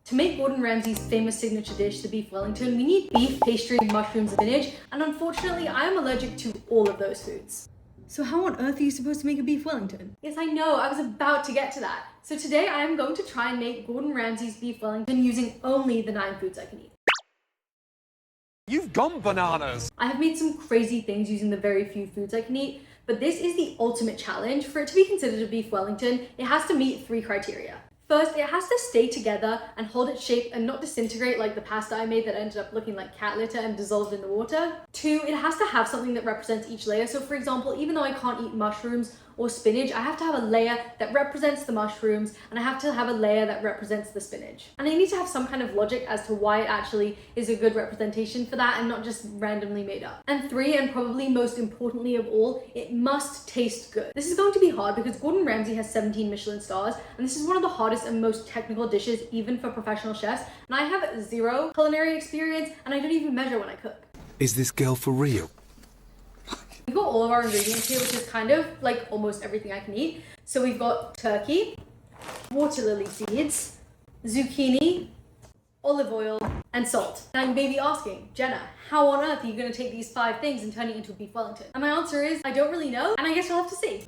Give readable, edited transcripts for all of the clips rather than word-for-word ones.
To make Gordon Ramsay's famous signature dish, the beef Wellington, we need beef, pastry, mushrooms, spinach, and unfortunately, I am allergic to all of those foods. So how on earth are you supposed to make a beef Wellington? Yes, I know, I was about to get to that. So today I am going to try and make Gordon Ramsay's beef Wellington using only the 9 foods I can eat. You've gone bananas! I have made some crazy things using the very few foods I can eat, but this is the ultimate challenge. For it to be considered a beef Wellington, it has to meet 3 criteria. First, it has to stay together and hold its shape and not disintegrate like the pasta I made that ended up looking like cat litter and dissolved in the water. 2, it has to have something that represents each layer. So for example, even though I can't eat mushrooms or spinach, I have to have a layer that represents the mushrooms and I have to have a layer that represents the spinach. And I need to have some kind of logic as to why it actually is a good representation for that and not just randomly made up. And 3, and probably most importantly of all, it must taste good. This is going to be hard because Gordon Ramsay has 17 Michelin stars and this is one of the hardest and most technical dishes even for professional chefs, and I have 0 culinary experience and I don't even measure when I cook. Is this girl for real? We've got all of our ingredients here, which is kind of like almost everything I can eat. So we've got turkey, water lily seeds, zucchini, olive oil, and salt. Now you may be asking, Jenna, how on earth are you going to take these 5 things and turn it into a beef Wellington? And my answer is, I don't really know, and I guess we'll have to see.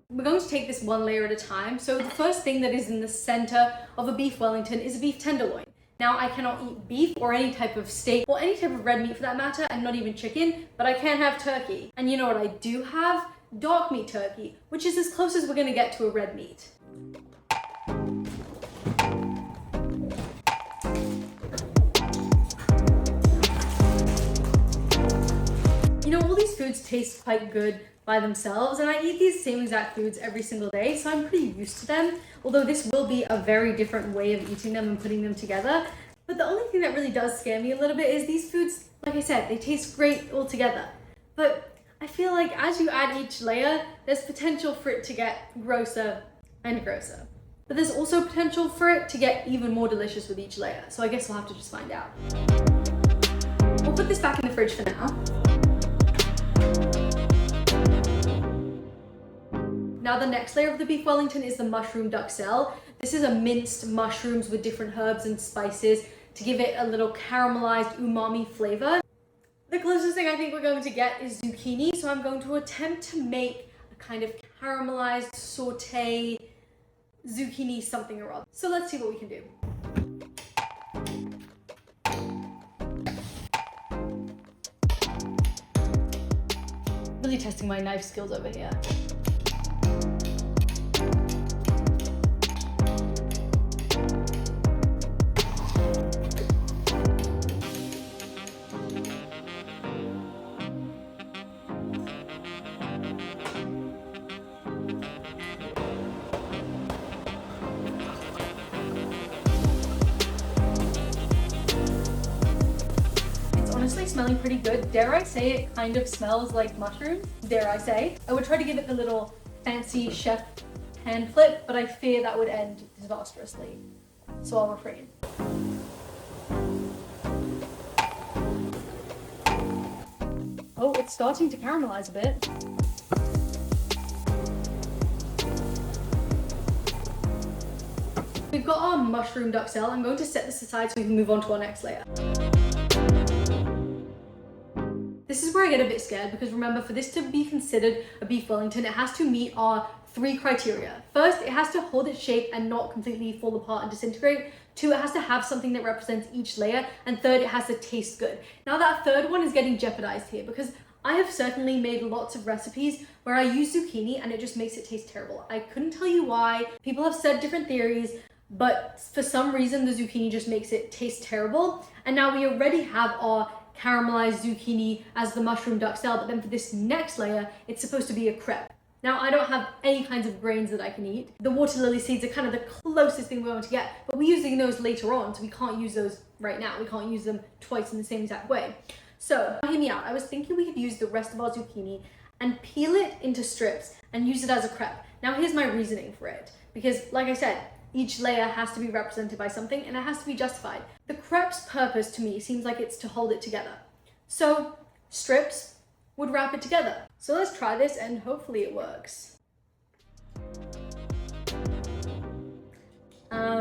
We're going to take this one layer at a time. So the first thing that is in the center of a beef Wellington is a beef tenderloin. Now I cannot eat beef or any type of steak or any type of red meat for that matter, and not even chicken, but I can have turkey. And you know what I do have? Dark meat turkey, which is as close as we're gonna get to a red meat. You know, all these foods taste quite good by themselves, and I eat these same exact foods every single day, so I'm pretty used to them, although this will be a very different way of eating them and putting them together. But the only thing that really does scare me a little bit is these foods, like I said, they taste great all together. But I feel like as you add each layer, there's potential for it to get grosser and grosser. But there's also potential for it to get even more delicious with each layer, so I guess we'll have to just find out. We'll put this back in the fridge for now. Now the next layer of the beef Wellington is the mushroom duxelle. This is a minced mushrooms with different herbs and spices to give it a little caramelized umami flavor. The closest thing I think we're going to get is zucchini, so I'm going to attempt to make a kind of caramelized saute zucchini something or other. So let's see what we can do. Really testing my knife skills over here. Honestly smelling pretty good. Dare I say it kind of smells like mushrooms? Dare I say? I would try to give it the little fancy chef hand flip, but I fear that would end disastrously. So I'll refrain. Oh, it's starting to caramelize a bit. We've got our mushroom duxelle. I'm going to set this aside so we can move on to our next layer. This is where I get a bit scared because remember, for this to be considered a beef Wellington, it has to meet our 3 criteria. First, it has to hold its shape and not completely fall apart and disintegrate. 2, it has to have something that represents each layer. And 3rd, it has to taste good. Now that 3rd one is getting jeopardized here because I have certainly made lots of recipes where I use zucchini and it just makes it taste terrible. I couldn't tell you why. People have said different theories, but for some reason the zucchini just makes it taste terrible. And now we already have our caramelized zucchini as the mushroom duxelle, but then for this next layer, it's supposed to be a crepe. Now, I don't have any kinds of grains that I can eat. The water lily seeds are kind of the closest thing we're going to get, but we're using those later on, so we can't use those right now. We can't use them twice in the same exact way. So, hear me out. I was thinking we could use the rest of our zucchini and peel it into strips and use it as a crepe. Now, here's my reasoning for it. Because, like I said, each layer has to be represented by something and it has to be justified. The crepe's purpose to me seems like it's to hold it together. So strips would wrap it together. So let's try this and hopefully it works.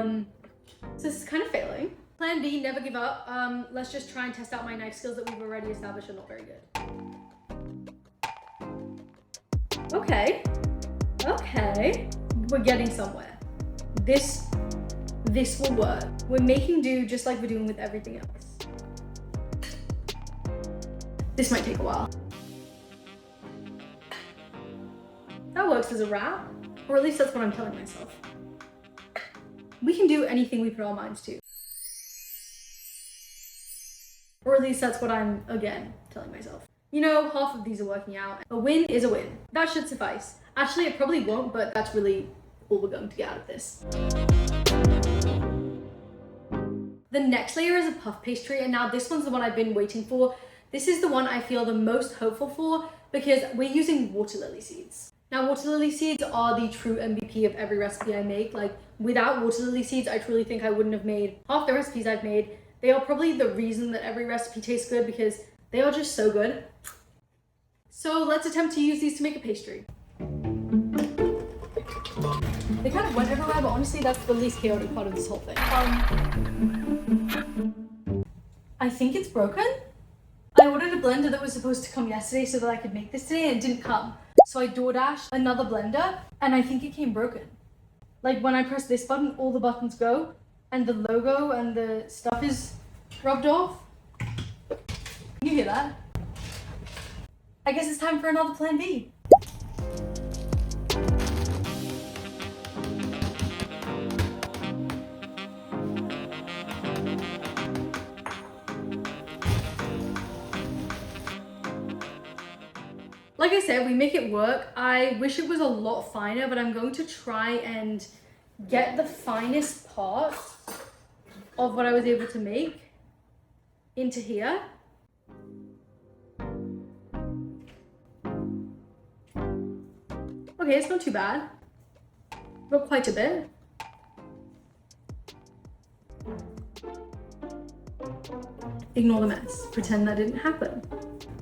So this is kind of failing. Plan B, never give up. Let's just try and test out my knife skills that we've already established are not very good. Okay. Okay. We're getting somewhere. This will work. We're making do just like we're doing with everything else. This might take a while. That works as a wrap, or at least that's what I'm telling myself. We can do anything we put our minds to. Or at least that's what I'm, again, telling myself. You know, half of these are working out. A win is a win. That should suffice. Actually, it probably won't, but that's really all we're going to get out of this. The next layer is a puff pastry, and now this one's the one I've been waiting for. This is the one I feel the most hopeful for because we're using water lily seeds. Now, water lily seeds are the true MVP of every recipe I make. Like, without water lily seeds, I truly think I wouldn't have made half the recipes I've made. They are probably the reason that every recipe tastes good because they are just so good. So let's attempt to use these to make a pastry. They kind of went everywhere, but honestly, that's the least chaotic part of this whole thing. I think it's broken. I ordered a blender that was supposed to come yesterday so that I could make this today, and it didn't come. So I DoorDashed another blender, and I think it came broken. Like, when I press this button, all the buttons go, and the logo and the stuff is rubbed off. You hear that? I guess it's time for another plan B. Like I said, we make it work. I wish it was a lot finer, but I'm going to try and get the finest part of what I was able to make into here. Okay, it's not too bad. Not quite a bit. Ignore the mess. Pretend that didn't happen.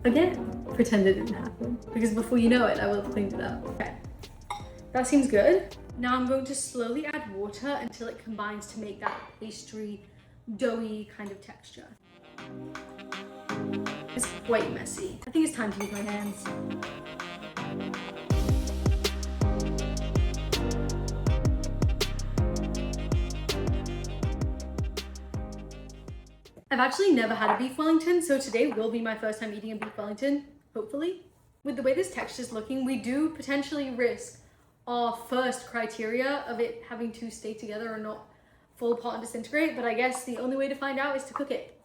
Again, pretend it didn't happen. Because before you know it, I will have cleaned it up. Okay, that seems good. Now I'm going to slowly add water until it combines to make that pastry, doughy kind of texture. It's quite messy. I think it's time to use my hands. I've actually never had a beef Wellington, so today will be my first time eating a beef Wellington, hopefully. With the way this texture's looking, we do potentially risk our first criteria of it having to stay together and not fall apart and disintegrate, but I guess the only way to find out is to cook it.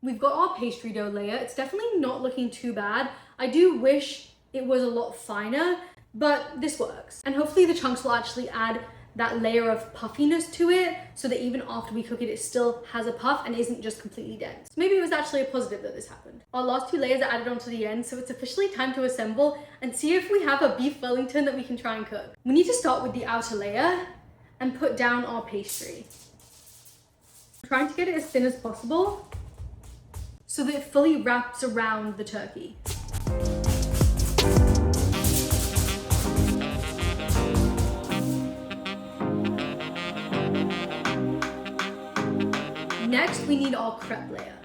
We've got our pastry dough layer. It's definitely not looking too bad. I do wish it was a lot finer, but this works. And hopefully the chunks will actually add that layer of puffiness to it so that even after we cook it, it still has a puff and isn't just completely dense. So maybe it was actually a positive that this happened. Our last two layers are added onto the end, so it's officially time to assemble and see if we have a beef Wellington that we can try and cook. We need to start with the outer layer and put down our pastry. I'm trying to get it as thin as possible so that it fully wraps around the turkey. Next, we need our crepe layer.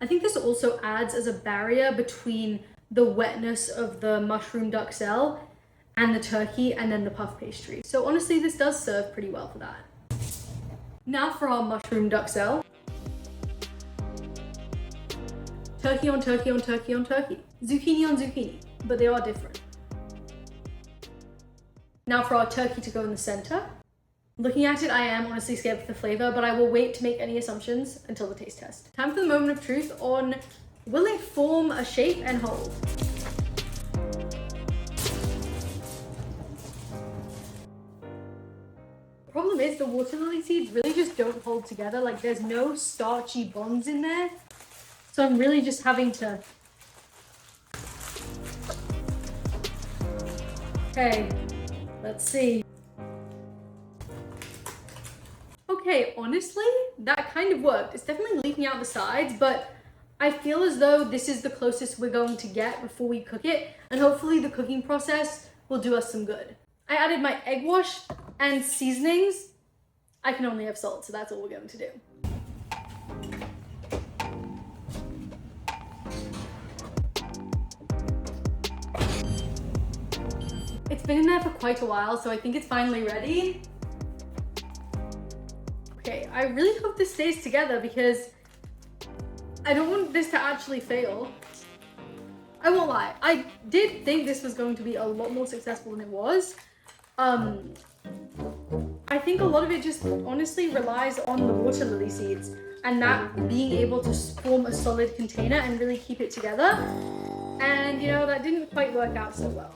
I think this also adds as a barrier between the wetness of the mushroom duxelle and the turkey and then the puff pastry. So honestly, this does serve pretty well for that. Now for our mushroom duxelle. Turkey on turkey on turkey on turkey. Zucchini on zucchini, but they are different. Now for our turkey to go in the center. Looking at it, I am honestly scared for the flavor, but I will wait to make any assumptions until the taste test. Time for the moment of truth on will it form a shape and hold? The problem is the water lily seeds really just don't hold together. Like there's no starchy bonds in there. So I'm really just having to... Okay, let's see. Okay, honestly, that kind of worked. It's definitely leaking out the sides, but I feel as though this is the closest we're going to get before we cook it, and hopefully the cooking process will do us some good. I added my egg wash and seasonings. I can only have salt, so that's all we're going to do. It's been in there for quite a while, so I think it's finally ready. Okay, I really hope this stays together because I don't want this to actually fail. I won't lie, I did think this was going to be a lot more successful than it was. I think a lot of it just honestly relies on the water lily seeds and that being able to form a solid container and really keep it together. And you know, that didn't quite work out so well.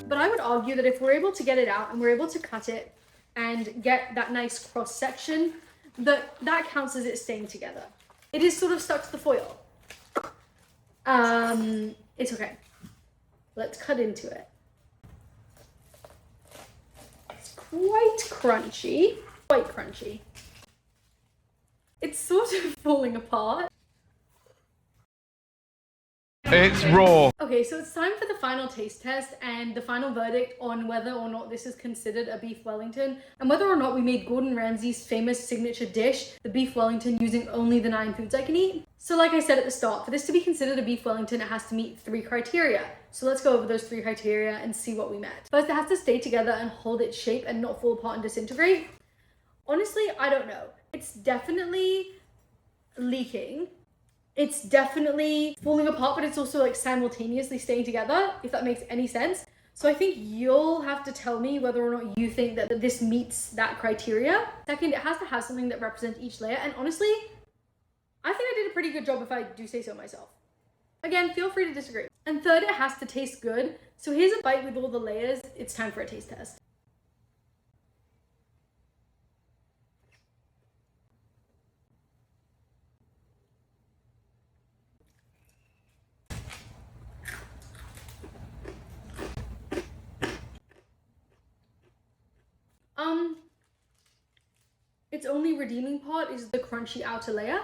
But I would argue that if we're able to get it out and we're able to cut it and get that nice cross section, that counts as it staying together. It is sort of stuck to the foil. It's okay. Let's cut into it. It's quite crunchy. Quite crunchy. It's sort of falling apart. It's raw. Okay, so it's time for the final taste test and the final verdict on whether or not this is considered a beef Wellington and whether or not we made Gordon Ramsay's famous signature dish, the beef Wellington, using only the 9 foods I can eat. So like I said at the start, for this to be considered a beef Wellington, it has to meet 3 criteria. So let's go over those 3 criteria and see what we met. First, it has to stay together and hold its shape and not fall apart and disintegrate. Honestly, I don't know. It's definitely leaking. It's definitely falling apart, but it's also like simultaneously staying together, if that makes any sense. So I think you'll have to tell me whether or not you think that this meets that criteria. Second, it has to have something that represents each layer. And honestly, I think I did a pretty good job if I do say so myself. Again, feel free to disagree. And third, it has to taste good. So here's a bite with all the layers. It's time for a taste test. Its only redeeming part is the crunchy outer layer.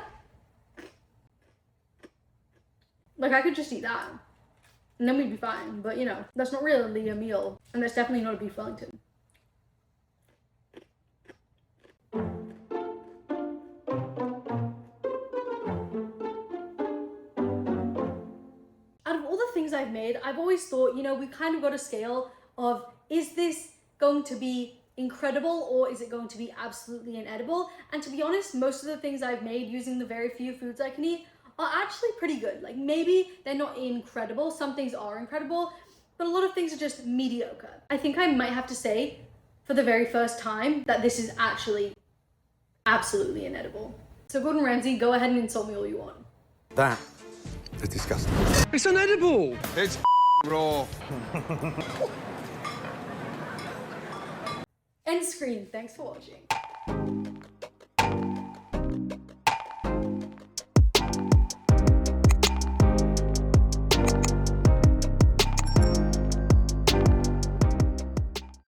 Like, I could just eat that and then we'd be fine, but you know, that's not really a meal, and that's definitely not a beef Wellington. Out of all the things I've made, I've always thought, you know, we kind of got a scale of, is this going to be incredible or is it going to be absolutely inedible? And to be honest, most of the things I've made using the very few foods I can eat are actually pretty good. Like, maybe they're not incredible, some things are incredible, but a lot of things are just mediocre. I think I might have to say, for the very first time, that this is actually absolutely inedible. So Gordon Ramsay, go ahead and insult me all you want. That is disgusting. It's unedible. It's raw. End screen. Thanks for watching.